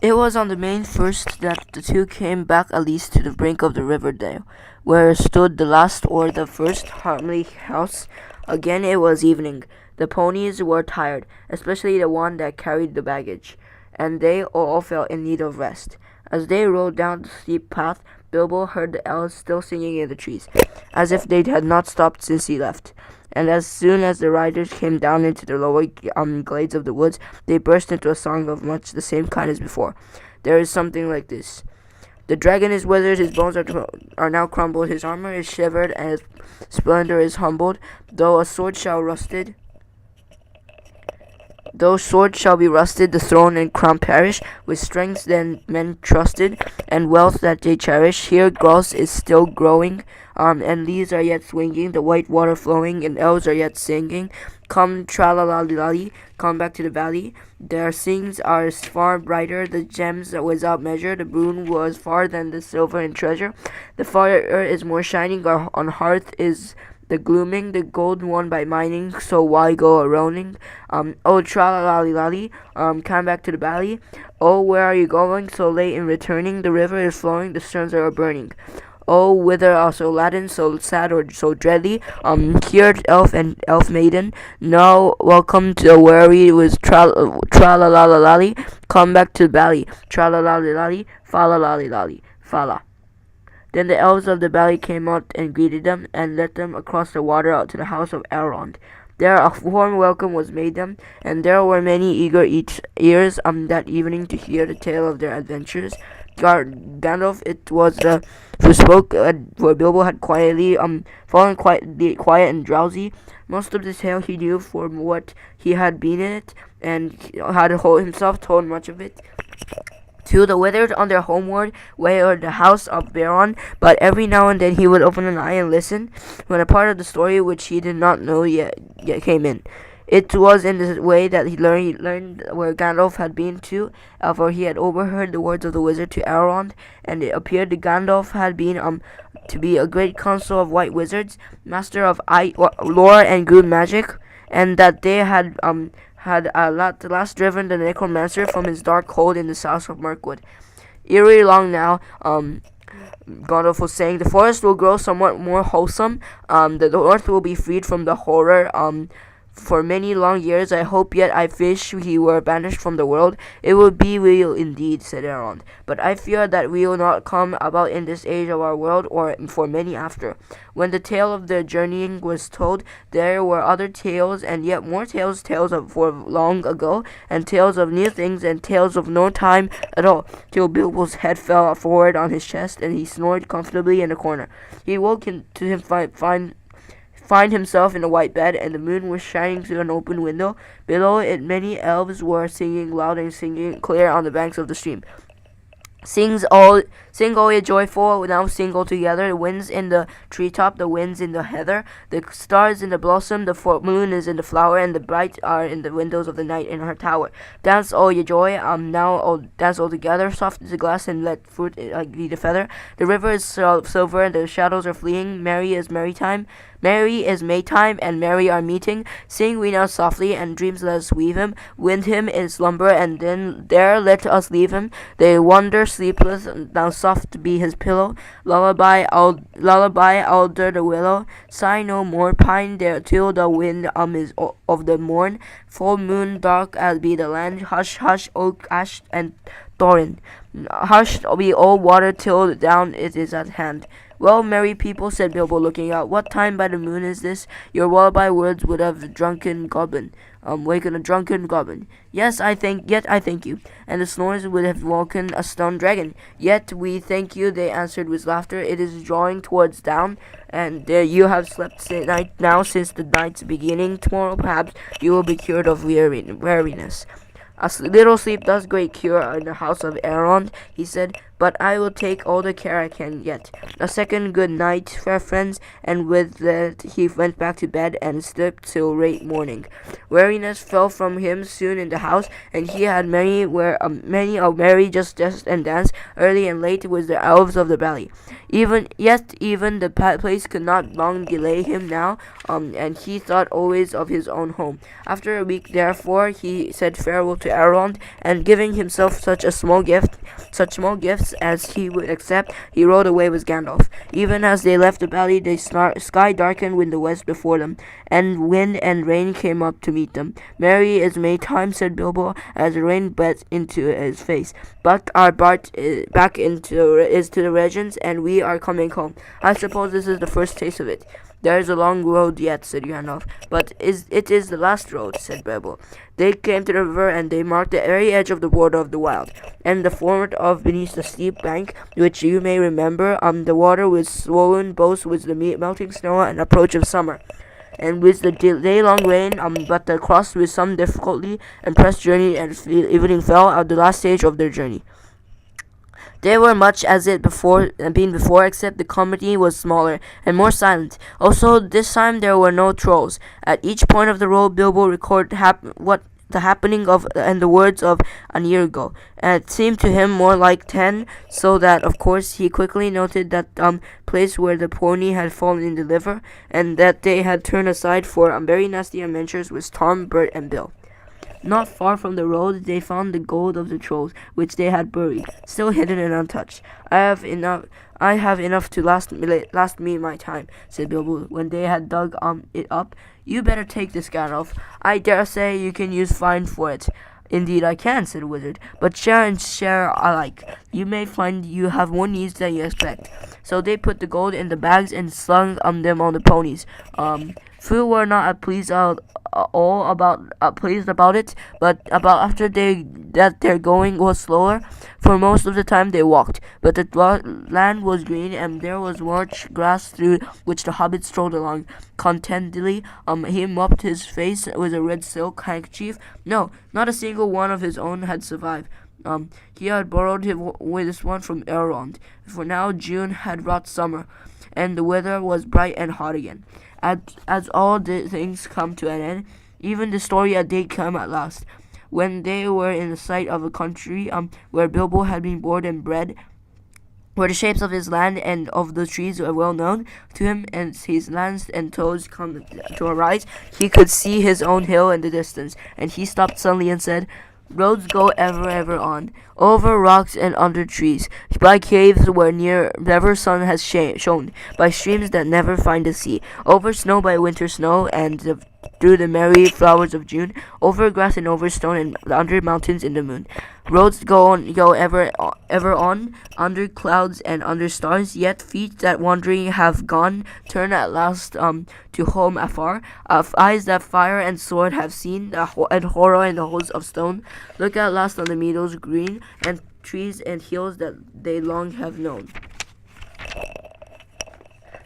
It was on the May 1st that the two came back at least to the brink of the Riverdale, where stood the last or the first Harmley house. Again it was evening. The ponies were tired, especially the one that carried the baggage, and they all felt in need of rest. As they rode down the steep path, Bilbo heard the elves still singing in the trees, as if they had not stopped since he left. And as soon as the riders came down into the lower glades of the woods, they burst into a song of much the same kind as before. There is something like this. The dragon is withered, his bones are now crumbled, his armor is shivered, and his splendor is humbled. Though swords shall be rusted, the throne and crown perish, with strength then men trusted, and wealth that they cherish. Here grass is still growing, and leaves are yet swinging, the white water flowing, and elves are yet singing. Come, tra-la-la-li-lali, come back to the valley. Their sings are far brighter, the gems are without measure, the boon was far than the silver and treasure. The fire is more shining, on hearth is the glooming, the gold won by mining, so why go a-roaming? Oh, tra-la-la-li-lali, come back to the valley. Oh, where are you going, so late in returning? The river is flowing, the stones are burning. Oh, whither are so laden, so sad or so dreadly? Here, elf and elf maiden, now welcome to the weary with tra-la-la-la-lali, come back to the valley. Tra-la-la-li-lali, fa-la-la-li-lali, fa-la. Then the elves of the valley came out and greeted them, and led them across the water out to the house of Elrond. There a warm welcome was made them, and there were many eager ears that evening to hear the tale of their adventures. Gandalf it was who spoke, where Bilbo had quietly fallen quiet and drowsy. Most of the tale he knew from what he had been in it, and had himself told much of it to the withered on their homeward way or the house of Beron, but every now and then he would open an eye and listen when a part of the story which he did not know yet came in. It was in this way that he learned where Gandalf had been to, for he had overheard the words of the wizard to Elrond, and it appeared that Gandalf had been to be a great council of white wizards, master of lore and good magic, and that they had at last driven the necromancer from his dark hold in the south of Mirkwood. Ere long now, Gandalf was saying, the forest will grow somewhat more wholesome, the north will be freed from the horror, for many long years I hope, yet I wish he were banished from the world. It would be well indeed, said Elrond, but I fear that we will not come about in this age of our world, or for many after. When the tale of their journeying was told, there were other tales, and yet more tales of for long ago, and tales of new things, and tales of no time at all, till Bilbo's head fell forward on his chest, and he snored comfortably in a corner. He woke to find himself in a white bed, and the moon was shining through an open window. Below it many elves were singing loud and singing clear on the banks of the stream. Sing all ye joyful, now sing all together. The winds in the treetop, the winds in the heather, the stars in the blossom, the moon is in the flower, and the bright are in the windows of the night in her tower. Dance all ye joy, now all dance all together. Soft is the glass, and let fruit be the feather. The river is silver, and the shadows are fleeing. Merry is Maytime, and merry our meeting. Sing we now softly, and dreams let us weave him. Wind him in slumber, and then there let us leave him. They wander sleepless, now soft be his pillow. Lullaby alder the willow. Sigh no more, pine there till the wind is of the morn. Full moon dark as be the land. Hush, hush, oak, ash, and thorn. Hush be all water till down it is at hand. Well, merry people, said Bilbo, looking out, what time by the moon is this? Your lullaby words would have waken a drunken goblin. Yet I thank you. And the snores would have woken a stunned dragon. Yet we thank you, they answered with laughter. It is drawing towards dawn, and you have slept night now since the night's beginning. Tomorrow perhaps you will be cured of weariness. A little sleep does great cure in the house of Elrond, he said, but I will take all the care I can get. A second good night, fair friends, and with that he went back to bed and slept till late morning. Weariness fell from him soon in the house, and he had many a merry just and dance early and late with the elves of the valley. Even the place could not long delay him now, and he thought always of his own home. After a week, therefore, he said farewell to Elrond, and giving himself such small gifts as he would accept, he rode away with Gandalf. Even as they left the valley, the sky darkened in the west before them, and wind and rain came up to meet them. "Merry is Maytime," said Bilbo, as the rain beat into his face. "But our Bart is to the regents, and we are coming home. I suppose this is the first taste of it." "There is a long road yet," said Gandalf. "But it is the last road," said Bilbo. They came to the river, and they marked the very edge of the border of the wild, and the forward of beneath the steep bank, which you may remember, the water was swollen both with the melting snow and approach of summer, and with the day-long rain, but they crossed with some difficulty, and pressed journey, and evening fell at the last stage of their journey. They were much as it been before, except the company was smaller and more silent. Also, this time there were no trolls. At each point of the road, Bilbo recorded the happening of and the words of an year ago, and it seemed to him more like 10, so that of course he quickly noted that place where the pony had fallen in the river, and that they had turned aside for very nasty adventures with Tom, Bert, and Bill. Not far from the road, they found the gold of the trolls, which they had buried, still hidden and untouched. I have enough to last me my time," said Bilbo, when they had dug it up. "You better take this, Gandalf. I dare say you can use fine for it." "Indeed I can," said the wizard, "but share and share alike. You may find you have more needs than you expect." So they put the gold in the bags and slung them on the ponies. Few were not pleased about it, but about after their going was slower. For most of the time they walked, but the land was green, and there was much grass through which the hobbit strolled along contentedly. He mopped his face with a red silk handkerchief. No, not a single one of his own had survived. He had borrowed this one from Elrond, for now June had brought summer, and the weather was bright and hot again. As all the things come to an end, even the story did come at last. When they were in the sight of a country where Bilbo had been born and bred, where the shapes of his land and of the trees were well known to him, and his lands and toes come to arise, he could see his own hill in the distance, and he stopped suddenly and said, "Roads go ever on, over rocks and under trees, by caves where never sun has shone, by streams that never find the sea, over snow by winter snow, and through the merry flowers of June, over grass and over stone, and under mountains in the moon. Roads go ever on, under clouds and under stars, yet feet that wandering have gone, turn at last to home afar. Eyes that fire and sword have seen, and horror and the holes of stone, look at last on the meadows green, and trees and hills that they long have known."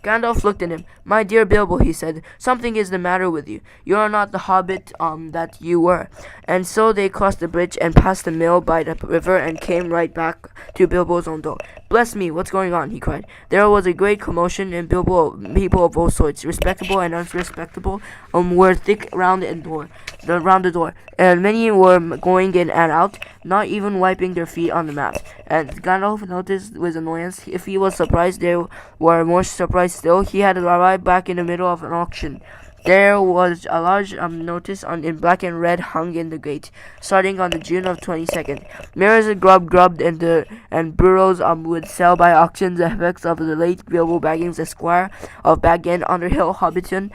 Gandalf looked at him. "My dear Bilbo," he said, "something is the matter with you. You are not the hobbit that you were." And so they crossed the bridge and passed the mill by the river and came right back to Bilbo's own door. "Bless me, what's going on?" he cried. There was a great commotion, and people of all sorts, respectable and unrespectable, were thick round the door, and many were going in and out, not even wiping their feet on the mat. And Gandalf noticed with annoyance. If he was surprised, they were more surprised still. He had arrived back in the middle of an auction. There was a large notice in black and red hung in the gate, starting on the June of 22nd. Mirrors grubbed and bureaus would sell by auction the effects of the late Bilbo Baggins, Esquire of Bag End, Underhill, Hobbiton.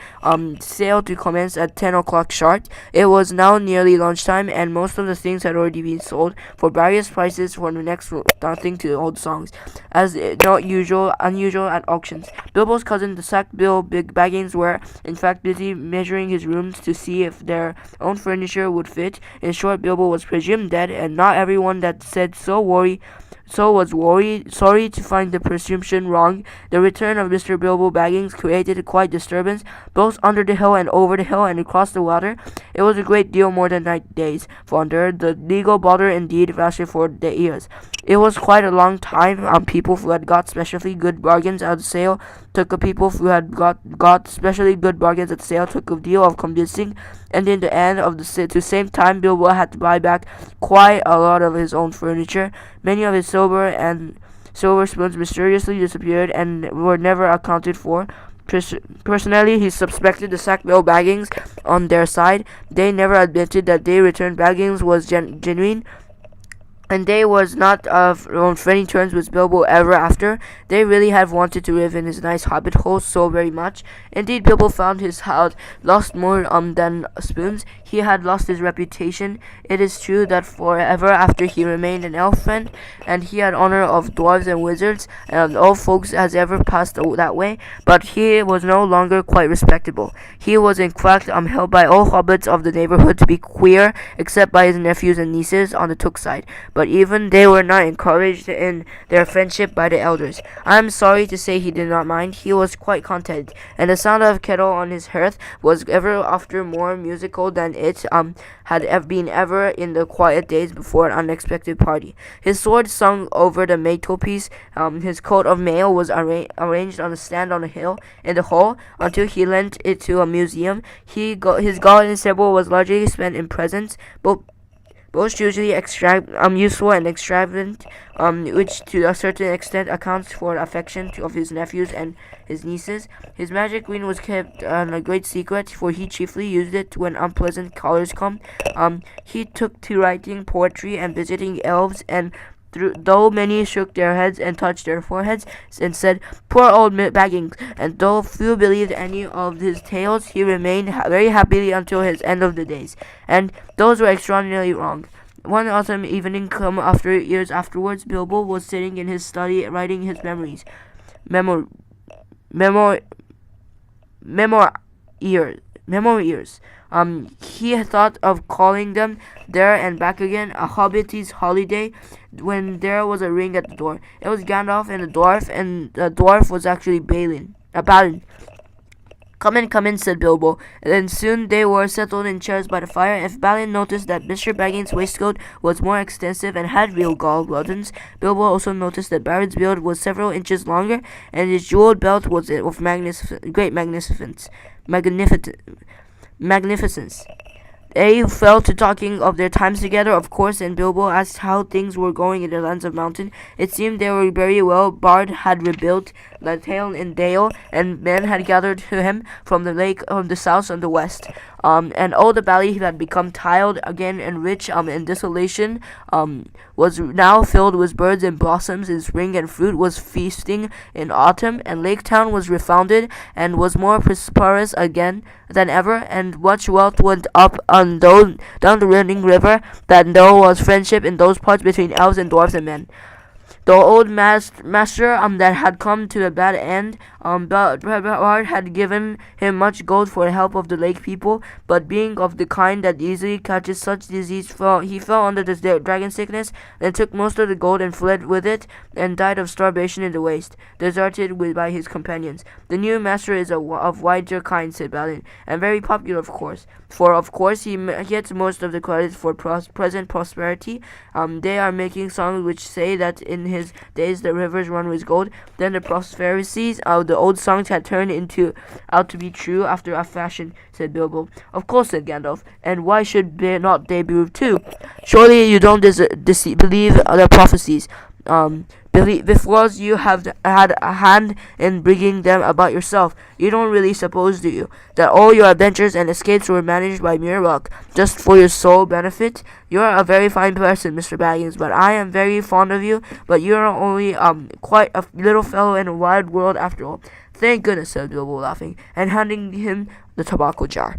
Sale to commence at 10 o'clock sharp. It was now nearly lunchtime, and most of the things had already been sold for various prices for the next nothing to old songs, as not unusual at auctions. Bilbo's cousin, the Sackville Baggins, were in fact busy measuring his rooms to see if their own furniture would fit. In short, Bilbo was presumed dead, and not everyone that said so so was sorry to find the presumption wrong. The return of Mr. Bilbo Baggins created quite disturbance, both under the hill and over the hill and across the water. It was a great deal more than 9 days. Wonder the legal bother indeed lasted for the years. It was quite a long time. People who had got specially good bargains at the sale took a people who had got specially good bargains at the sale took a deal of convincing, and in the end of the same time Bilbo had to buy back quite a lot of his own furniture. Many of his silver spoons mysteriously disappeared and were never accounted for. Personally, he suspected the Sackville Baggins on their side. They never admitted that they returned Baggins was genuine, and they was not on friendly terms with Bilbo ever after. They really had wanted to live in his nice hobbit hole so very much. Indeed, Bilbo found his house lost more than spoons. He had lost his reputation. It is true that forever after he remained an elf friend, and he had honor of dwarves and wizards and all folks as ever passed that way, but he was no longer quite respectable. He was in fact held by all hobbits of the neighborhood to be queer, except by his nephews and nieces on the Took side, but even they were not encouraged in their friendship by the elders. I am sorry to say he did not mind. He was quite content, and the sound of kettle on his hearth was ever after more musical than it had been ever in the quiet days before an unexpected party. His sword sung over the mantelpiece. His coat of mail was arranged on a stand on a hill in the hall until he lent it to a museum. His goblet and symbol was largely spent in presents, both usually useful and extravagant, which to a certain extent accounts for the affection of his nephews and his nieces. His magic ring was kept a great secret, for he chiefly used it when unpleasant callers come. He took to writing poetry and visiting elves, and though many shook their heads and touched their foreheads and said, "Poor old Baggins," and though few believed any of his tales, he remained very happily until his end of the days, and those were extraordinarily wrong. One autumn evening, come after years afterwards, Bilbo was sitting in his study writing his memories. Memoirs. He had thought of calling them There and Back Again, a Hobbit's Holiday, when there was a ring at the door. It was Gandalf and the dwarf was actually Balin. Come in, said Bilbo, and then soon they were settled in chairs by the fire. If Balin noticed that Mr. Baggins' waistcoat was more extensive and had real gall buttons, Bilbo also noticed that Baron's beard was several inches longer, and his jeweled belt was of magnificence. They fell to talking of their times together, of course, and Bilbo asked how things were going in the lands of mountain. It seemed they were very well. Bard had rebuilt the Tale in Dale, and men had gathered to him from the lake of the south and the west. And all the valley had become tiled again and rich, and desolation was now filled with birds and blossoms in spring, and fruit was feasting in autumn, and Lake Town was refounded and was more prosperous again than ever, and much wealth went up down the running river, that there was friendship in those parts between elves and dwarves and men. The old master that had come to a bad end, Bard had given him much gold for the help of the lake people, but being of the kind that easily catches such disease, he fell under the dragon sickness, and took most of the gold and fled with it, and died of starvation in the waste, deserted by his companions. The new master is of wiser kind, said Balin, and very popular, of course. For of course he gets most of the credit for present prosperity. They are making songs which say that in his days the rivers run with gold. Then the prosperities of the old songs had turned out to be true after a fashion, said Bilbo. Of course, said Gandalf, and why should not they be true? Surely you don't believe the prophecies. Because you have had a hand in bringing them about yourself. You don't really suppose, do you, that all your adventures and escapes were managed by mere luck, just for your sole benefit? You are a very fine person, Mr. Baggins, but I am very fond of you, but you are only quite a little fellow in a wide world after all. Thank goodness, said Bilbo, laughing, and handing him the tobacco jar.